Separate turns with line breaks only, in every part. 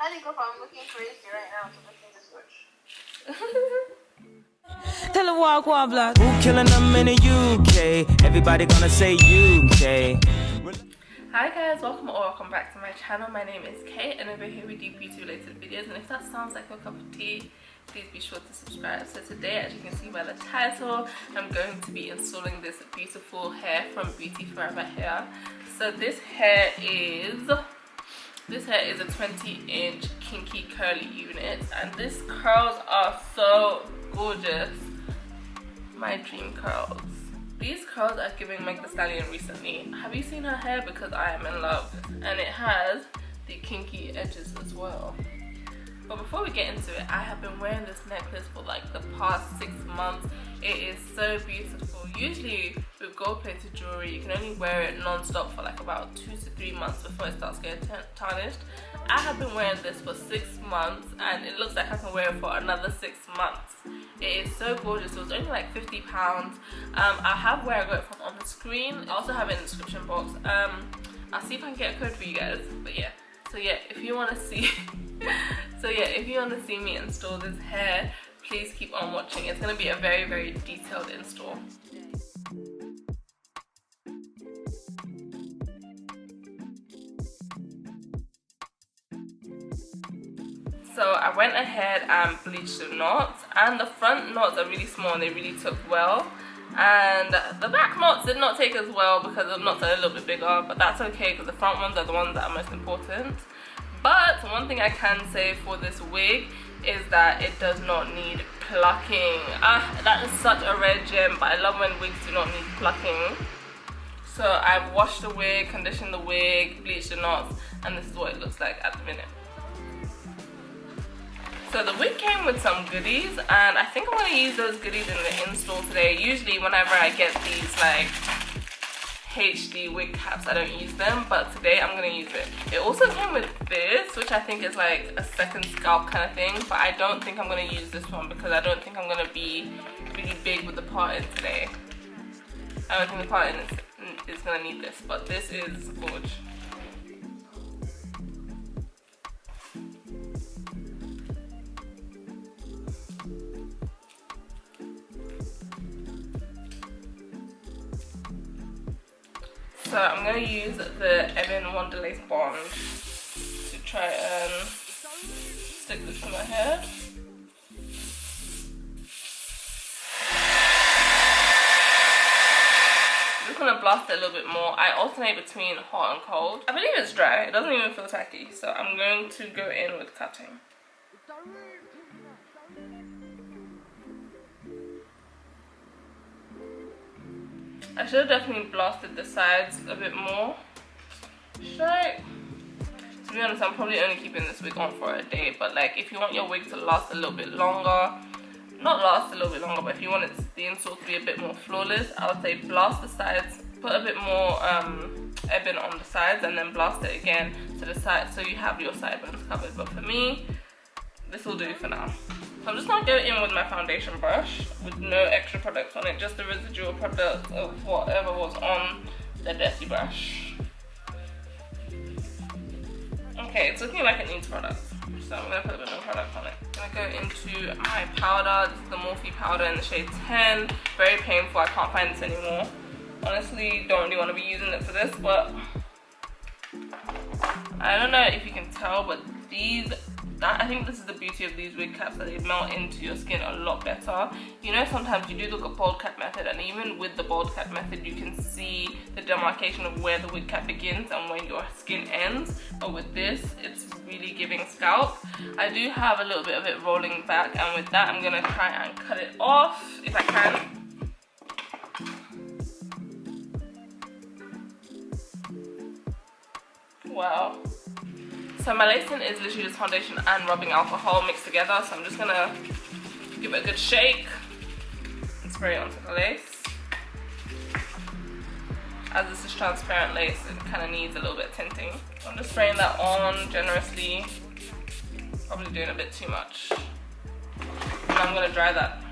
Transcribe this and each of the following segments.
I think if I'm looking crazy right now to looking this much.
Tell her walk block. Who killing them in the UK? Everybody gonna say UK.
Hi guys, welcome or welcome back to my channel. My name is Kate and over here we do beauty related videos, and if that sounds like your cup of tea, please be sure to subscribe. So today, as you can see by the title, I'm going to be installing this beautiful hair from Beauty Forever Hair. So this hair is a 20-inch kinky curly unit, and these curls are so gorgeous. My dream curls. These curls are giving Meg Thee Stallion recently. Have you seen her hair? Because I am in love. And it has the kinky edges as well. But before we get into it, I have been wearing this necklace for like the past 6 months. It is so beautiful. Usually with gold-plated jewelry, you can only wear it non-stop for like about 2 to 3 months before it starts getting tarnished. I have been wearing this for 6 months and it looks like I can wear it for another 6 months. It is so gorgeous. It was only like £50. I have where I got it from on the screen. I also have it in the description box. I'll see if I can get a code for you guys. But yeah, so yeah, if you want to see if you want to see me install this hair, please keep on watching. It's going to be a very, very detailed install. So I went ahead and bleached the knots, and the front knots are really small and they really took well, and the back knots did not take as well because the knots are a little bit bigger, but that's okay because the front ones are the ones that are most important. But one thing I can say for this wig is that it does not need plucking. That is such a rare gem, but I love when wigs do not need plucking. So I've washed the wig, conditioned the wig, bleached the knots, and this is what it looks like at the minute. So the wig came with some goodies, and I think I'm going to use those goodies in the install today. Usually whenever I get these like HD wig caps, I don't use them, but today I'm going to use it. It also came with this, which I think is like a second scalp kind of thing, but I don't think I'm going to use this one because I don't think I'm going to be really big with the part-in today. I don't think the part-in is going to need this, but this is gorgeous. So I'm going to use the Ebin Wonderlace Bond to try and stick this to my hair. I'm just going to blast it a little bit more. I alternate between hot and cold. I believe it's dry. It doesn't even feel tacky. So I'm going to go in with cutting. I should have definitely blasted the sides a bit more. Should I? To be honest, I'm probably only keeping this wig on for a day, but like if you want your wig to last a little bit longer, not last a little bit longer, but if you want the install to be a bit more flawless, I would say blast the sides, put a bit more Ebin on the sides, and then blast it again to the side so you have your sideburns covered. But for me, this will do for now. So I'm just going to go in with my foundation brush with no extra products on it, just the residual product of whatever was on the dirty brush. Okay, it's looking like it needs product, so I'm going to put a bit more product on it. I'm going to go into my powder. This is the Morphe powder in the shade 10. Very painful, I can't find this anymore. Honestly, don't really want to be using it for this, but I don't know if you can tell, but I think this is the beauty of these wig caps, that they melt into your skin a lot better. You know, sometimes you do the bald cap method, and even with the bald cap method you can see the demarcation of where the wig cap begins and where your skin ends, but with this it's really giving scalp. I do have a little bit of it rolling back, and with that I'm going to try and cut it off if I can. Wow. So my lacing is literally just foundation and rubbing alcohol mixed together. So I'm just gonna give it a good shake and spray it onto the lace. As this is transparent lace, it kind of needs a little bit of tinting. I'm just spraying that on generously. Probably doing a bit too much. And I'm gonna dry that.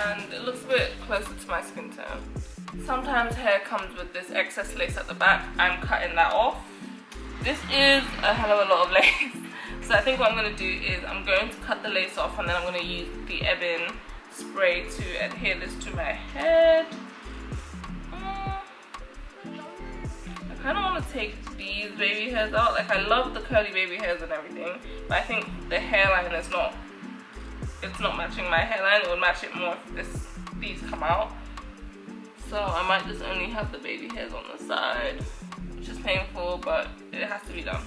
And it looks a bit closer to my skin tone. Sometimes hair comes with this excess lace at the back. I'm cutting that off. This is a hell of a lot of lace. So I think what I'm going to do is I'm going to cut the lace off, and then I'm going to use the Ebin spray to adhere this to my head. I kind of want to take these baby hairs out. Like, I love the curly baby hairs and everything, but I think the hairline is not, it's not matching my hairline. It would match it more if these come out. So I might just only have the baby hairs on the side, which is painful, but it has to be done.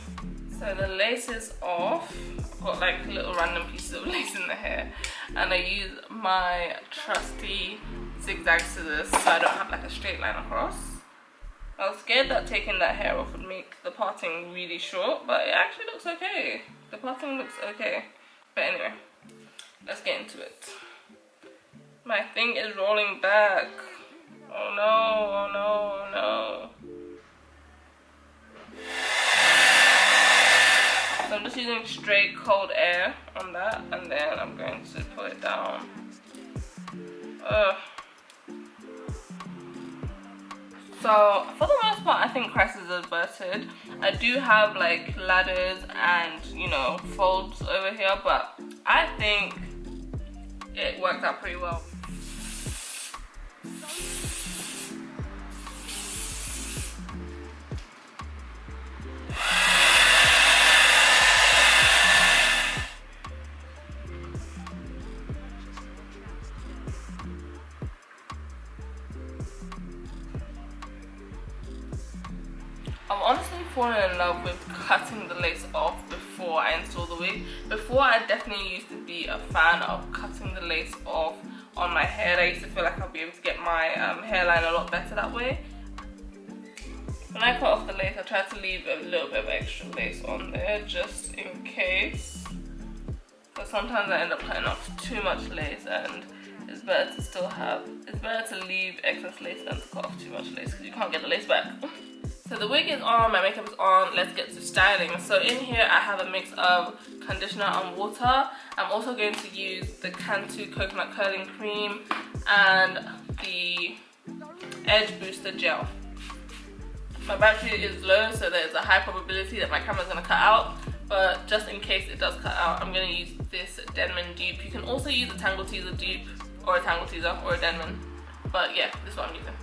So the lace is off. I've got like little random pieces of lace in the hair, and I use my trusty zigzag scissors so I don't have like a straight line across. I was scared that taking that hair off would make the parting really short, but it actually looks okay. The parting looks okay. But anyway, let's get into it. My thing is rolling back. Oh no, oh no, oh no. So I'm just using straight cold air on that, and then I'm going to pull it down. So for the most part, I think crisis is averted. I do have like ladders and, you know, folds over here, but I think it worked out pretty well. I'm honestly falling in love with cutting the lace off before I install the wig. Before, I definitely used to be a fan of cutting the lace off on my head. I used to feel like I'll be able to get my hairline a lot better that way. When I cut off the lace, I tried to leave a little bit of extra lace on there just in case. But sometimes I end up cutting off too much lace, and it's better to still have, it's better to leave excess lace than to cut off too much lace because you can't get the lace back. So the wig is on, my makeup is on, let's get to styling. So in here I have a mix of conditioner and water. I'm also going to use the Cantu coconut curling cream and the edge booster gel. My battery is low, so there's a high probability that my camera's gonna cut out, but just in case it does cut out, I'm gonna use this Denman dupe. You can also use a Tangle Teezer dupe, or a Tangle Teezer, or a Denman, but yeah, this is what I'm using.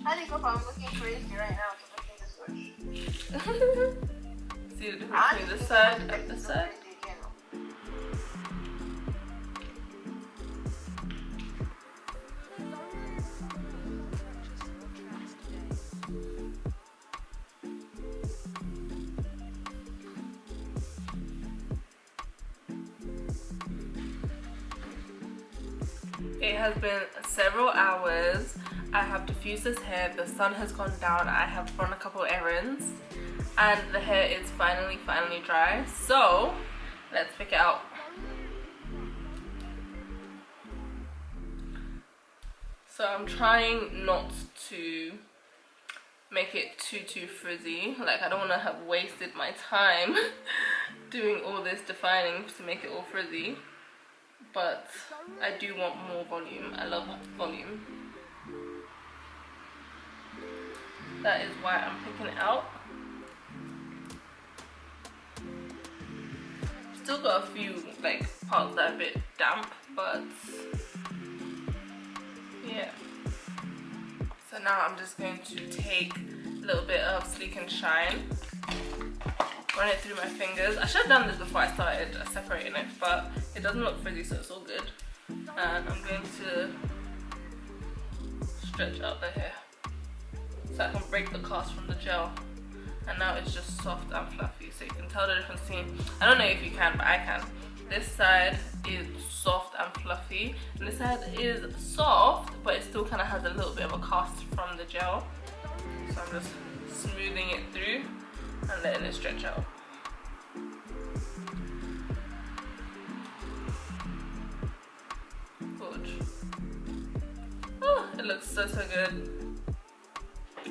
I think if I'm looking crazy right now to look in the switch.
See the difference between this side and this side? It has been several hours. I have diffused this hair, the sun has gone down, I have run a couple errands, and the hair is finally dry. So let's pick it out. So I'm trying not to make it too frizzy. Like, I don't want to have wasted my time doing all this defining to make it all frizzy, but I do want more volume. I love volume. That is why I'm picking it out. Still got a few like parts that are a bit damp, but yeah. So now I'm just going to take a little bit of Sleek and Shine, run it through my fingers. I should have done this before I started separating it, but it doesn't look frizzy, so it's all good. And I'm going to stretch out the hair so I can break the cast from the gel. And now it's just soft and fluffy, so you can tell the difference between, I don't know if you can, but I can. This side is soft and fluffy, and this side is soft, but it still kind of has a little bit of a cast from the gel. So I'm just smoothing it through and letting it stretch out. Good. Oh, it looks so good.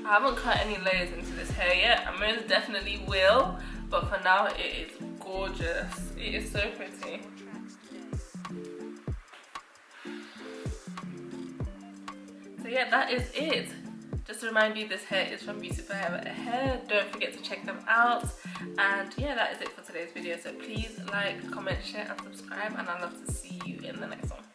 I haven't cut any layers into this hair yet. I most definitely will, but for now it is gorgeous. It is so pretty. So yeah, that is it. Just to remind you, this hair is from Beauty Forever Hair. Don't forget to check them out. And yeah, that is it for today's video. So please like, comment, share and subscribe, and I'd love to see you in the next one.